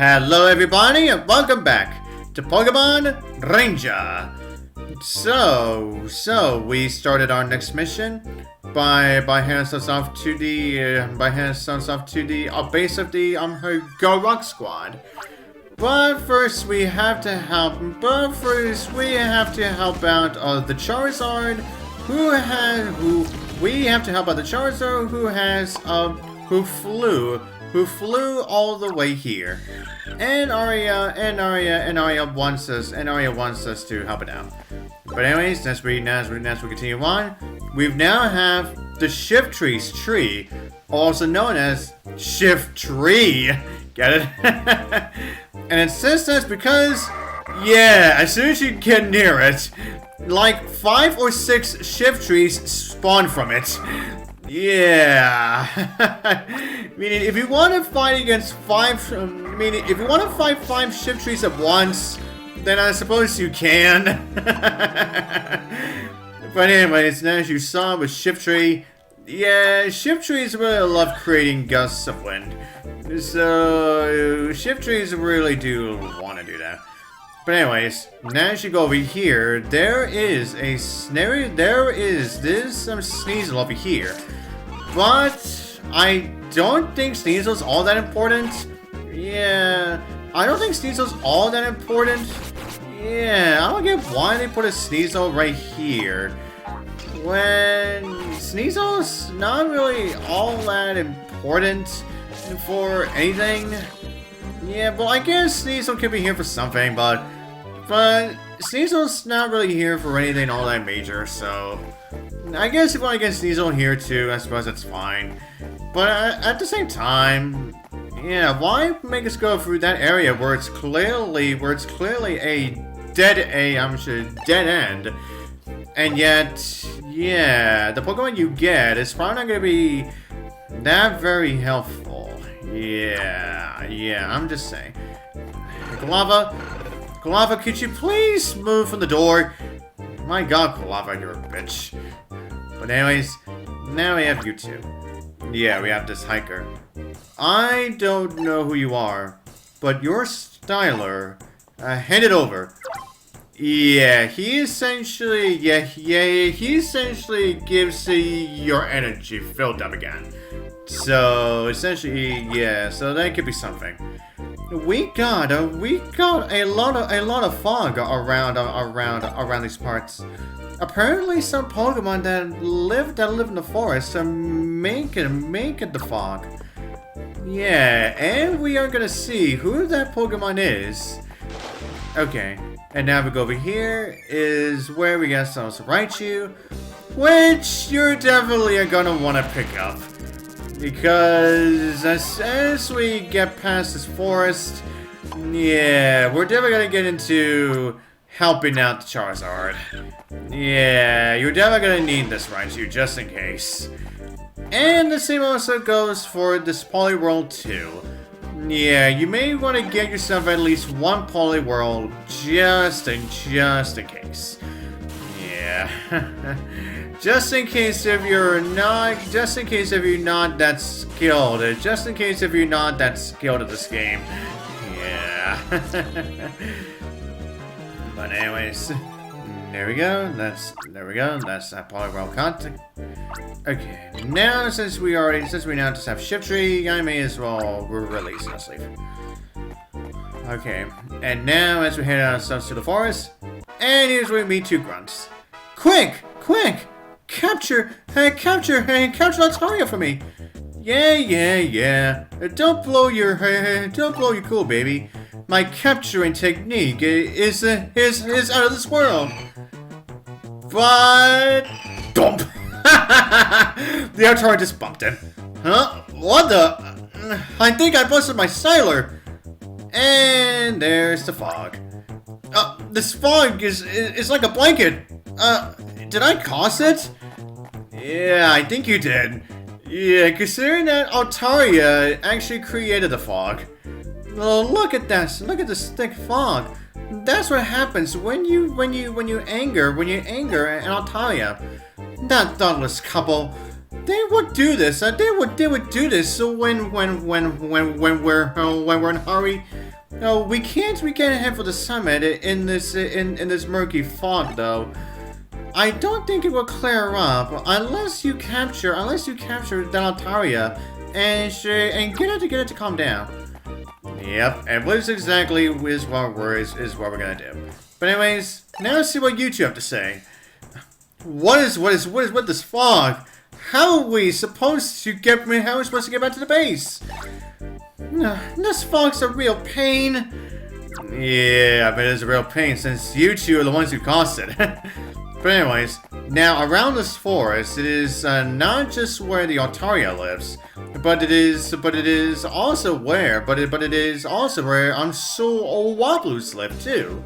Hello everybody and welcome back to Pokemon Ranger. So we started our next mission by handing us off to the base of the Go Rock Squad. But first we have to help out the Charizard who flew all the way here. And Aria wants us to help it out. But anyways, as we continue on, we now have the Shiftry's tree, also known as Shiftry. Get it? And it says this because, yeah, as soon as you get near it, like 5 or 6 Shiftries spawn from it. Yeah. Meaning, if you want to fight against 5 Shiftries at once, then I suppose you can. But anyways, as you saw with Shiftry, yeah, Shiftries really love creating gusts of wind. So Shiftries really do want to do that. But anyways, now as you go over here, there's some Sneasel over here. But I don't think Sneasel's all that important. Yeah, I don't think Sneasel's all that important. Yeah, I don't get why they put a Sneasel right here when Sneasel's not really all that important for anything. Yeah, well, I guess Sneasel could be here for something, but Sneasel's not really here for anything all that major, so I guess if I get Sneasel here too, I suppose that's fine. But at the same time, yeah, why make us go through that area where it's clearly a dead end, and yet, yeah, the Pokemon you get is probably not gonna be that very helpful. Yeah, I'm just saying. Galava, could you please move from the door? My god, Galava, you're a bitch. But anyways, now we have you two. Yeah, we have this hiker. I don't know who you are, but your styler, hand it over. Yeah, he essentially gives your energy filled up again. So essentially, yeah, so that could be something. We got a lot of fog around these parts. Apparently, some Pokemon that live in the forest are making the fog. Yeah, and we are gonna see who that Pokemon is. Okay, and now we go over here is where we got some Raichu, which you're definitely gonna want to pick up. Because as we get past this forest, yeah, we're definitely gonna get into helping out the Charizard. Yeah, you're definitely gonna need this Raichu just in case. And the same also goes for this Poliwhirl too. Yeah, you may want to get yourself at least one Poliwhirl just in case. Yeah. Just in case if you're not that skilled at this game. Yeah. But anyways, there we go. That's that Poliwhirl contact. Okay, now since we now just have Shiftry, I may as well release and sleep. Okay, and now as we head ourselves to the forest, and here's where we meet 2 grunts. Quick! Capture Altaria for me! Yeah. Don't blow your cool, baby. My capturing technique is out of this world. But dump. The Altaria just bumped him. Huh? What the? I think I busted my Styler. And there's the fog. This fog is like a blanket. Did I cause it? Yeah, I think you did. Yeah, considering that Altaria actually created the fog. Oh, look at this thick fog. That's what happens when you anger an Altaria. That thoughtless couple. They would do this. They would do this. So when we're in a hurry, No, we can't head for the summit in this murky fog though. I don't think it will clear up unless you capture the Altaria and get it to calm down. Yep, and what is exactly is what we're gonna do. But anyways, now let's see what you two have to say. What is with this fog? How are we supposed to get back to the base? This fog's a real pain. Yeah, I bet it's a real pain since you two are the ones who caused it. But anyways, now around this forest, it is not just where the Altaria lives, but it is also where Swablu's live too.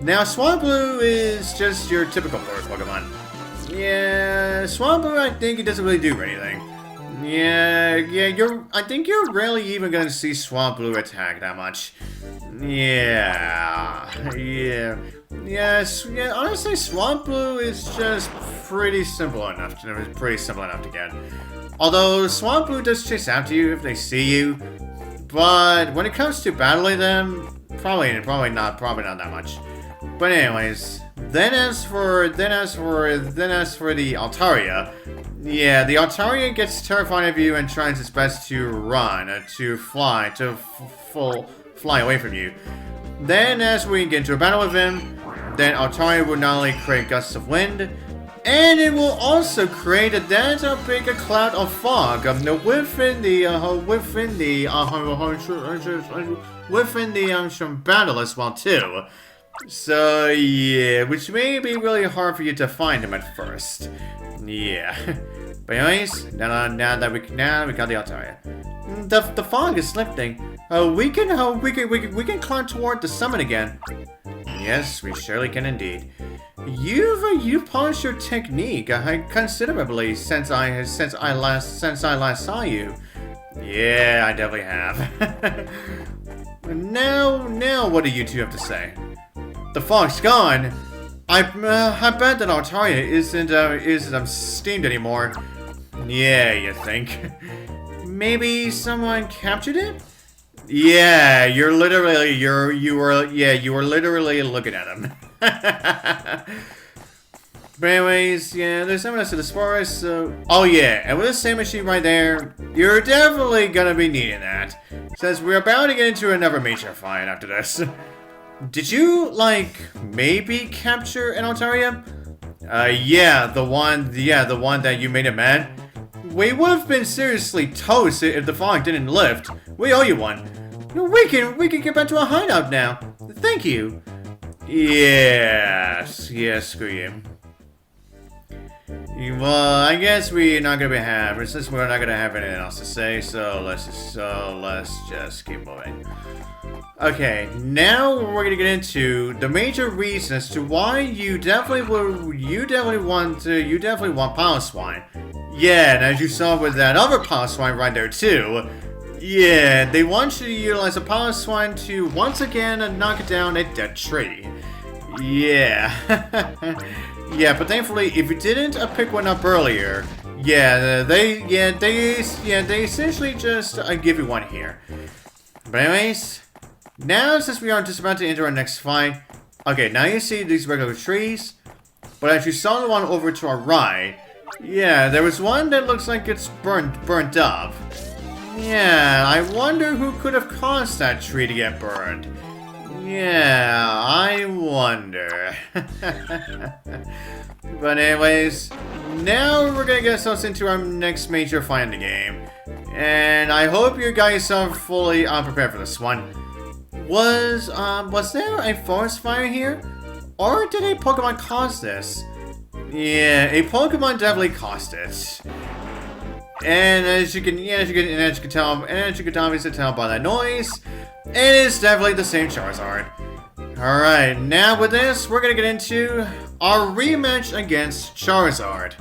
Now Swablu is just your typical forest Pokemon. Yeah, Swablu, I think it doesn't really do anything. I think you're rarely even gonna see Swablu attack that much. Honestly, Swablu is just pretty simple enough to get. Although Swablu does chase after you if they see you, but when it comes to battling them, probably not that much. But anyways, then as for the Altaria, yeah, the Altaria gets terrified of you and tries its best to run, to fly away from you. Then as we get into a battle with him, then Altaria will not only create gusts of wind, and it will also create a bigger cloud of fog within the battle as well too. So yeah, which may be really hard for you to find him at first. Yeah. But anyways, now we got the Altaria. The fog is lifting. We can climb toward the summit again. Yes, we surely can indeed. You've polished your technique considerably since I last saw you. Yeah, I definitely have. Now what do you two have to say? The fog's gone. I bet that Altaria isn't steamed anymore. Yeah, you think? Maybe someone captured it? Yeah, you were literally looking at him. But anyways, yeah, there's someone else to this forest, so... Oh yeah, and with the same machine right there, you're definitely gonna be needing that. Since we're about to get into another major fight after this. Did you, maybe capture an Altaria? Yeah, the one that you made it mad. We would have been seriously toast if the fog didn't lift. We owe you one. We can get back to our hideout now. Thank you. Yes, screw you. Well, I guess we're not gonna since we're not gonna have anything else to say, so let's just keep moving. Okay, now we're gonna get into the major reason as to why you definitely want Piloswine. Yeah, and as you saw with that other Piloswine right there too. Yeah, they want you to utilize a Piloswine to once again knock down a dead tree. Yeah. Yeah, but thankfully, if you didn't pick one up earlier, they essentially just give you one here. But anyways, now since we are just about to enter our next fight, okay, now you see these regular trees, but as you saw the one over to our right, yeah, there was one that looks like it's burnt up. Yeah, I wonder who could have caused that tree to get burned. Yeah, I wonder. But anyways, now we're gonna get ourselves into our next major fight in the game. And I hope you guys are fully prepared for this one. Was there a forest fire here? Or did a Pokemon cause this? Yeah, a Pokemon definitely caused it. And as you can obviously tell by that noise, it is definitely the same Charizard. Alright, now with this, we're gonna get into our rematch against Charizard.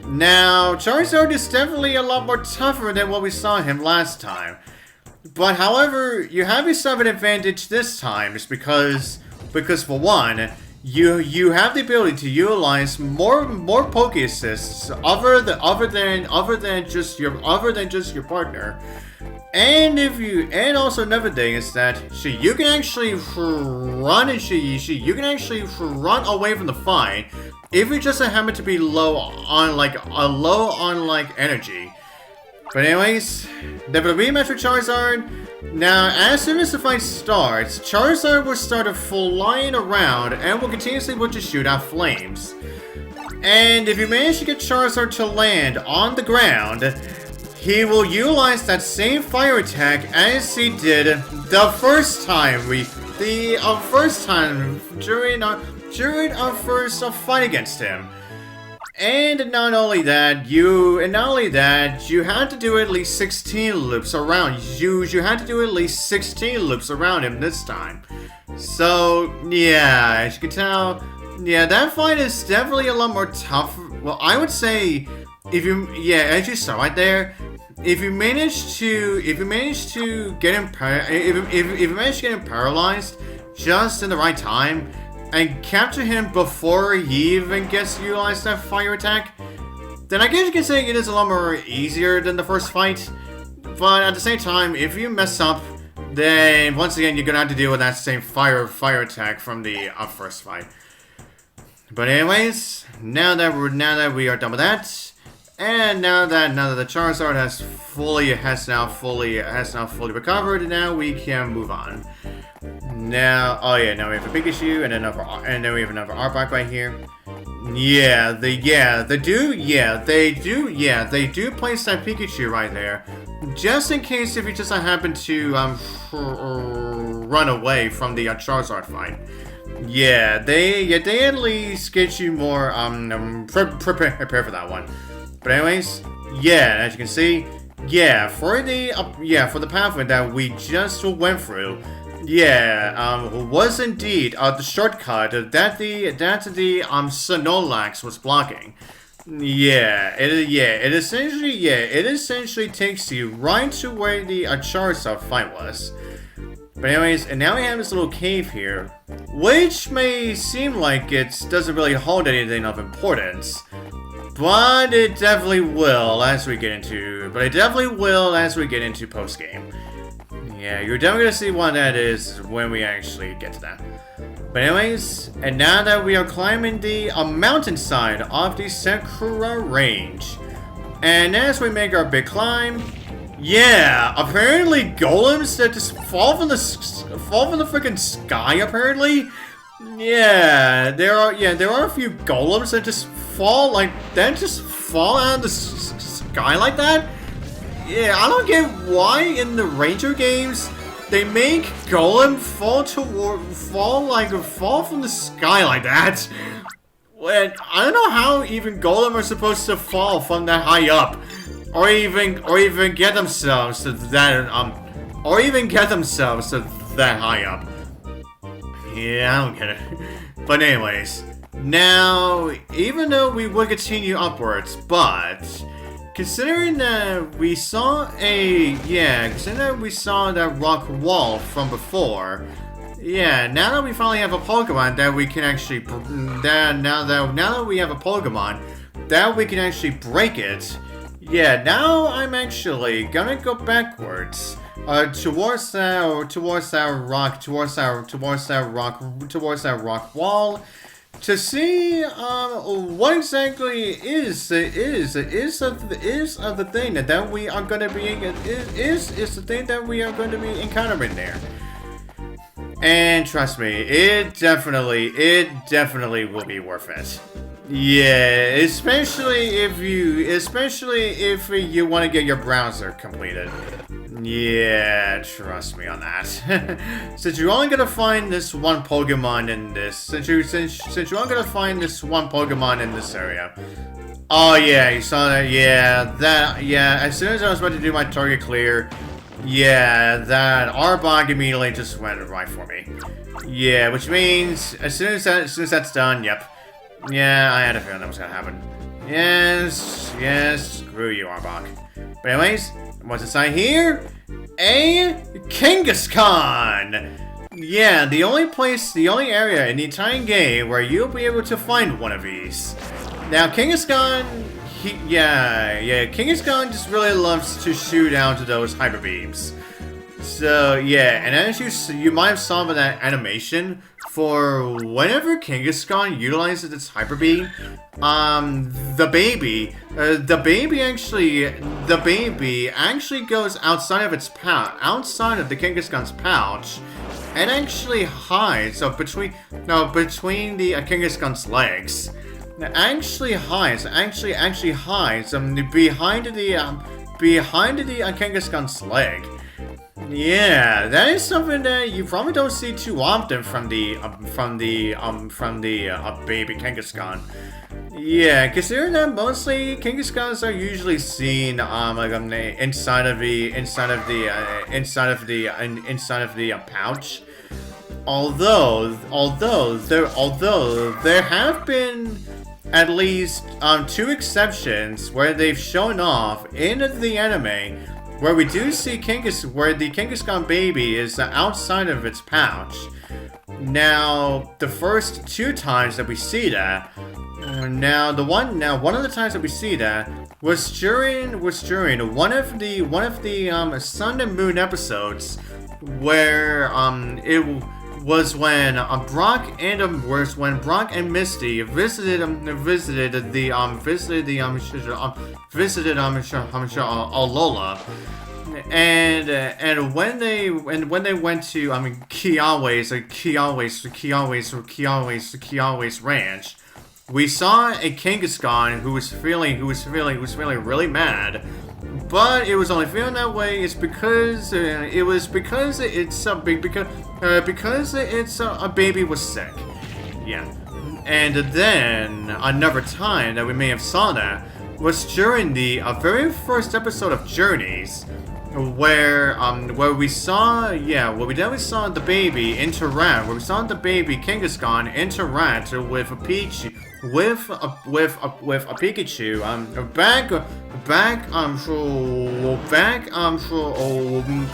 Now, Charizard is definitely a lot more tougher than what we saw him last time. But however, you have yourself an advantage this time, just because for one, you have the ability to utilize more Poke Assists other than just your partner. And also another thing is that you can actually run you can actually run away from the fight if you just happen to be low on energy. But anyways, then for the rematch with Charizard. Now, as soon as the fight starts, Charizard will start flying around and will continuously to shoot out flames. And if you manage to get Charizard to land on the ground, he will utilize that same fire attack as he did the first time during our first fight against him. And not only that, you had to do at least 16 loops around. You had to do at least 16 loops around him this time. So yeah, as you can tell, yeah, that fight is definitely a lot more tough. Well, I would say as you saw right there, if you manage to get him paralyzed just in the right time and capture him before he even gets to utilize that fire attack, then I guess you can say it is a lot more easier than the first fight. But at the same time, if you mess up, then once again you're gonna have to deal with that same fire attack from the first fight. But anyways, now that we are done with that, and now that the Charizard has now fully recovered, now we can move on. Now, now we have a Pikachu and then we have another Arbok right here. They do place that Pikachu right there, just in case if you just happen to run away from the Charizard fight. They at least get you more prepare for that one. But anyways, as you can see, for the pathway that we just went through, was indeed the shortcut that the Snorlax was blocking. It essentially takes you right to where the Charizard fight was. But anyways, and now we have this little cave here, which may seem like it doesn't really hold anything of importance. But it definitely will as we get into post-game. Yeah, you're definitely gonna see what that is when we actually get to that. But anyways, and now that we are climbing the mountainside of the Sekra Range, and as we make our big climb, apparently golems that just fall from the freaking sky. Apparently, there are a few golems that just fall out of the sky like that. I don't get why in the Ranger games they make Golem fall from the sky like that. When I don't know how even Golem are supposed to fall from that high up, or even get themselves to that high up. I don't get it. But anyways, now even though we would continue upwards, but considering that we saw that rock wall from before, now that we finally have a Pokemon that we can actually now that we have a Pokemon that we can actually break it, now I'm actually gonna go backwards towards that rock wall, to see what exactly is the thing that we are going to be encountering there. And trust me, it definitely will be worth it. Especially if you want to get your browser completed. Trust me on that. Since you're only gonna find this one Pokemon in this, since you're only gonna find this one Pokemon in this area. Oh yeah, you saw that. As soon as I was about to do my target clear, that Arbok immediately just went right for me. Which means as soon as that's done, I had a feeling that was gonna happen. Screw you, Arbok. But anyways, what's inside here? A Kangaskhan! Yeah, the only area in the entire game where you'll be able to find one of these. Now, Kangaskhan, Kangaskhan just really loves to shoot out to those hyper beams. So yeah, and as you might have saw by that animation, for whenever Kangaskhan utilizes its hyper beam, the baby actually goes outside of its outside of the Kangaskhan's pouch, and actually hides between the Kangaskhan's legs. Actually hides behind the Kangaskhan's leg. Yeah, that is something that you probably don't see too often from the baby Kangaskhan. Yeah, considering that mostly Kangaskhans are usually seen inside of the pouch. Although there have been at least 2 exceptions where they've shown off in the anime, where we do see where the Kangaskhan baby is outside of its pouch. Now, the first 2 times that we see that, one of the times that we see that was during one of the Sun and Moon episodes, where it was when Brock and Misty visited Alola, and when they went to Kiawe's ranch, we saw a Kangaskhan who was feeling really mad. But it was only feeling that way. It's because a baby was sick. Yeah, and then another time that we may have saw that was during the very first episode of Journeys, where we definitely saw the baby interact. Where we saw the baby Kangaskhan interact with a Pikachu.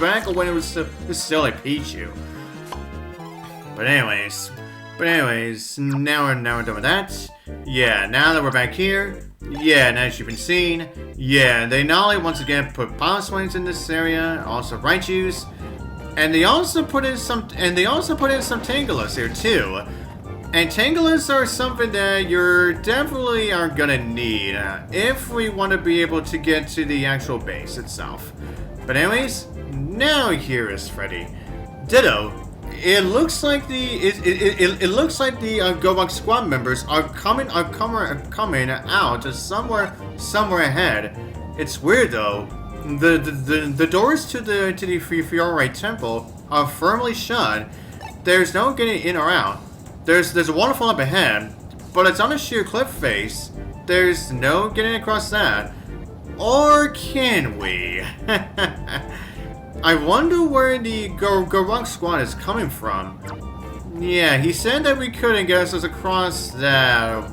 Back when it was still a Pichu. But anyways, now we're done with that. Yeah, now that we're back here, yeah, and as you've been seeing, yeah, they not only once again put Piloswines in this area, also Raichus, and they also put in some Tangalus here too. And Tangalus are something that you're definitely are gonna need if we want to be able to get to the actual base itself. But anyways, now here is Freddy. Ditto. It looks like the Golem squad members are coming out somewhere ahead. It's weird though. The doors to the Fiore Temple are firmly shut. There's no getting in or out. There's a waterfall up ahead, but it's on a sheer cliff face. There's no getting across that. Or can we? I wonder where the Garunk squad is coming from. Yeah, he said that we couldn't get us across that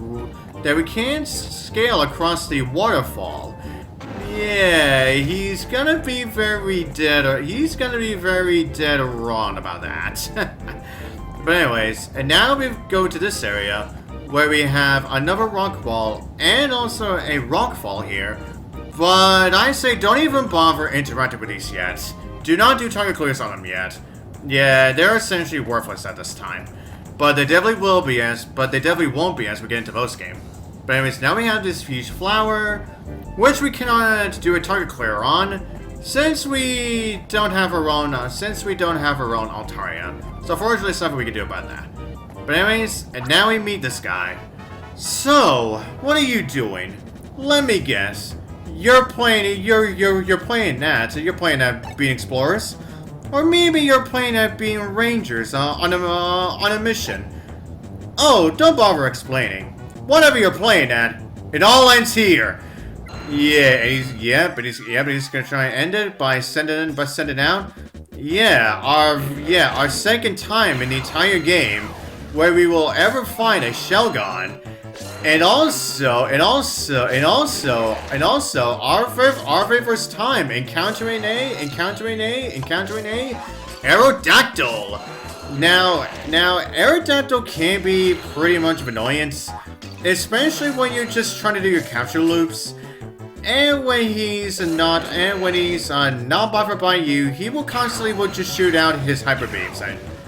we can't scale across the waterfall. Yeah, he's gonna be very dead wrong about that. But anyways, and now we go to this area where we have another rock wall and also a rock fall here. But I say don't even bother interacting with these yet. Do not do target clears on them yet. Yeah, they're essentially worthless at this time. But they definitely won't be as we get into post game. But anyways, now we have this huge flower, which we cannot do a target clear on, since we don't have our own Altaria. So fortunately, there's nothing we can do about that. But anyways, and now we meet this guy. So, what are you doing? Let me guess. You're playing that, so you're playing at being explorers, or maybe you're playing at being rangers on a mission. Oh, don't bother explaining. Whatever you're playing at, it all ends here. Yeah, but he's gonna try and end it by sending out. Yeah, our second time in the entire game where we will ever find a Shelgon. And also, our very first time encountering a Aerodactyl. Now, Aerodactyl can be pretty much of an annoyance, especially when you're just trying to do your capture loops. And when he's not bothered by you, he will constantly just shoot out his hyper beams.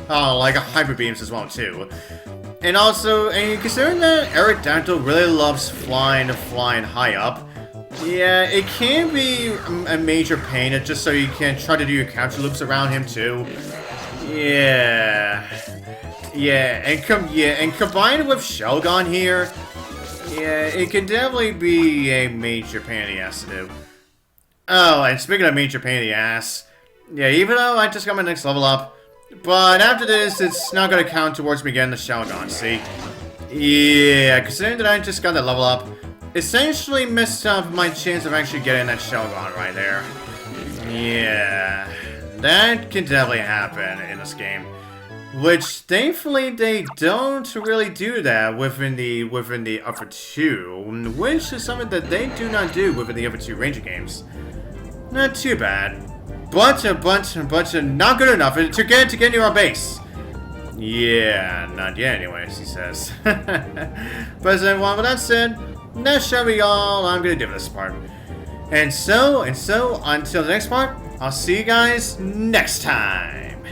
Like hyper beams as well too. And also, and considering that Aerodactyl really loves flying high up, yeah, it can be a major pain just so you can try to do your capture loops around him too. Yeah, and combined with Shelgon here, yeah, it can definitely be a major pain in the ass to do. Oh, and speaking of major pain in the ass, yeah, even though I just got my next level up, but after this, it's not going to count towards me getting the Shelgon, see? Yeah, considering that I just got that level up, essentially messed up my chance of actually getting that Shelgon right there. Yeah, that can definitely happen in this game. Which, thankfully, they don't really do that within the upper two, which is something that they do not do within the upper two Ranger games. Not too bad. But not good enough to get into our base. Yeah, not yet anyways, he says. But well, with that said, that shall be all I'm gonna do for this part. And so, until the next part, I'll see you guys next time.